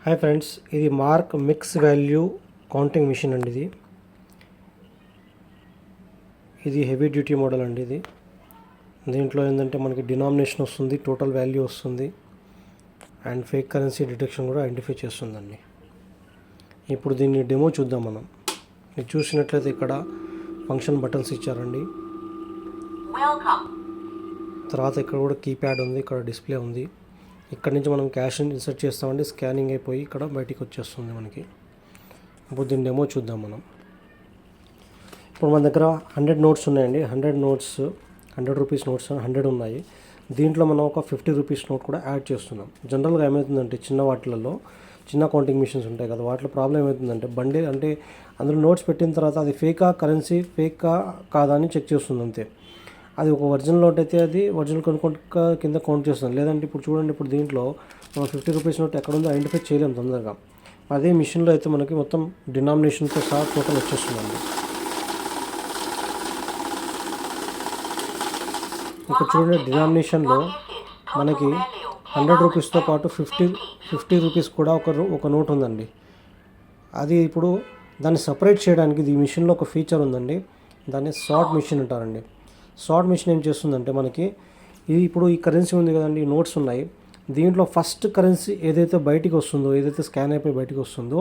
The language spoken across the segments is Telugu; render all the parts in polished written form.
హాయ్ ఫ్రెండ్స్, ఇది mark mix value counting machine అండి. ఇది హెవీ డ్యూటీ మోడల్ అండి. దీంట్లో ఏంటంటే మనకి డినామినేషన్ వస్తుంది, టోటల్ వాల్యూ వస్తుంది అండ్ ఫేక్ కరెన్సీ డిటెక్షన్ కూడా ఐడెంటిఫై చేస్తుందండి. ఇప్పుడు దీన్ని డెమో చూద్దాం మనం. ఇది చూసినట్లయితే ఇక్కడ ఫంక్షన్ బటన్స్ ఇచ్చారండి. తర్వాత ఇక్కడ కూడా కీప్యాడ్ ఉంది, ఇక్కడ డిస్ప్లే ఉంది. ఇక్కడ నుంచి మనం క్యాష్ ఇన్సర్ట్ చేస్తామండి. స్కానింగ్ అయిపోయి ఇక్కడ బయటికి వచ్చేస్తుంది మనకి. ఇప్పుడు దీని డెమో చూద్దాం మనం. ఇప్పుడు మన దగ్గర 100 నోట్స్ ఉన్నాయండి. 100 నోట్స్, 100 రూపీస్ నోట్స్ 100 ఉన్నాయి. దీంట్లో మనం ఒక 50 రూపీస్ నోట్ కూడా యాడ్ చేస్తున్నాం. జనరల్గా ఏమవుతుందంటే చిన్న వాటిలలో, చిన్న కౌంటింగ్ మిషన్స్ ఉంటాయి కదా, వాటిలో ప్రాబ్లం ఏమవుతుందంటే బండిల్ అంటే అందులో నోట్స్ పెట్టిన తర్వాత అది ఫేకా కరెన్సీ ఫేకా కాదా అని చెక్ చేస్తుంది అంతే. అది ఒక ఒరిజినల్ నోట్ అయితే అది ఒరిజినల్ కింద కౌంట్ చేస్తుంది. లేదంటే ఇప్పుడు చూడండి, ఇప్పుడు దీంట్లో మనం 50 రూపీస్ నోట్ ఎక్కడ ఉందో ఐడెంటిఫై చేయలేము తొందరగా. అదే మిషన్లో అయితే మనకి మొత్తం డినామినేషన్తో సహా టోటల్ వచ్చేస్తుందండి. ఇక్కడ చూడండి, డినామినేషన్లో మనకి 100 రూపీస్తో పాటు 50 రూపీస్ కూడా ఒక నోట్ ఉందండి. అది ఇప్పుడు దాన్ని సపరేట్ చేయడానికి ఈ మిషన్లో ఒక ఫీచర్ ఉందండి. దాన్ని సార్ట్ మిషన్ అంటారండి. సార్ట్ మిషన్ ఏం చేస్తుందంటే మనకి ఇప్పుడు ఈ కరెన్సీ ఉంది కదండి, ఈ నోట్స్ ఉన్నాయి. దీంట్లో ఫస్ట్ కరెన్సీ ఏదైతే బయటికి వస్తుందో, ఏదైతే స్కాన్ అయిపోయి బయటికి వస్తుందో,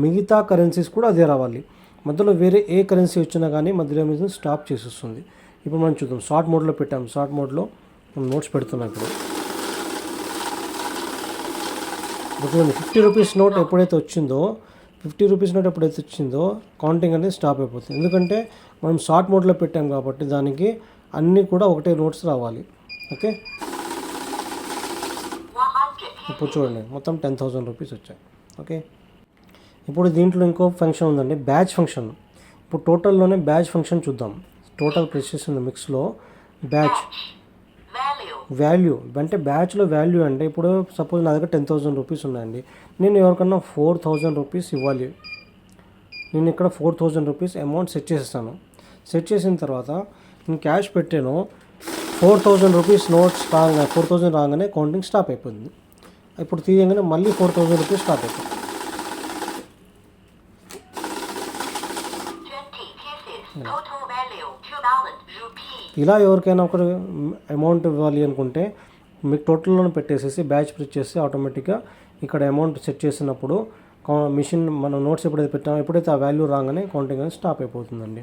మిగతా కరెన్సీస్ కూడా అదే రావాలి. మధ్యలో వేరే ఏ కరెన్సీ వచ్చినా కానీ మధ్యలో మీద స్టాప్ చేసేస్తుంది. ఇప్పుడు మనం చూద్దాం, సార్ట్ మోడ్లో పెట్టాం. సార్ట్ మోడ్లో మనం నోట్స్ పెడుతున్నాం. ఇప్పుడు 50 రూపీస్ నోట్ ఎప్పుడైతే వచ్చిందో, 50 రూపీస్ నోట్ ఎప్పుడైతే వచ్చిందో కౌంటింగ్ అనేది స్టాప్ అయిపోతుంది. ఎందుకంటే మనం షార్ట్ మోడ్లో పెట్టాం కాబట్టి దానికి అన్నీ కూడా ఒకటే నోట్స్ రావాలి. ఓకే, ఇప్పుడు చూడండి మొత్తం 10,000 రూపీస్ వచ్చాయి. ఓకే, ఇప్పుడు దీంట్లో ఇంకో ఫంక్షన్ ఉందండి, బ్యాచ్ ఫంక్షన్. ఇప్పుడు టోటల్లోనే బ్యాచ్ ఫంక్షన్ చూద్దాం. టోటల్ ప్రెసెస్ ఉంది మిక్స్లో బ్యాచ్ వాల్యూ అంటే బ్యాచ్లో వాల్యూ అంటే ఇప్పుడు సపోజ్ నా దగ్గర 10,000 రూపీస్ ఉన్నాయండి. నేను ఎవరికన్నా 4,000 రూపీస్ ఇవ్వాలి. నేను ఇక్కడ 4,000 రూపీస్ అమౌంట్ సెట్ చేసేస్తాను. సెట్ చేసిన తర్వాత నేను క్యాష్ పెట్టాను. 4,000 రూపీస్ నోట్స్ 4,000 రాగానే కౌంటింగ్ స్టాప్ అయిపోయింది. ఇప్పుడు తీయగానే మళ్ళీ 4,000 రూపీస్ స్టార్ట్ అయిపోయింది. ఇలా ఎవరికైనా ఒక అమౌంట్ ఇవ్వాలి అనుకుంటే మీకు టోటల్లోనే పెట్టేసేసి బ్యాచ్ ప్రెస్ చేసి ఆటోమేటిక్గా ఇక్కడ అమౌంట్ సెట్ చేసినప్పుడు మిషన్ మనం నోట్స్ ఎప్పుడైతే పెట్టామో ఎప్పుడైతే ఆ వాల్యూ రాగానే కౌంటింగ్ అనేది స్టాప్ అయిపోతుందండి.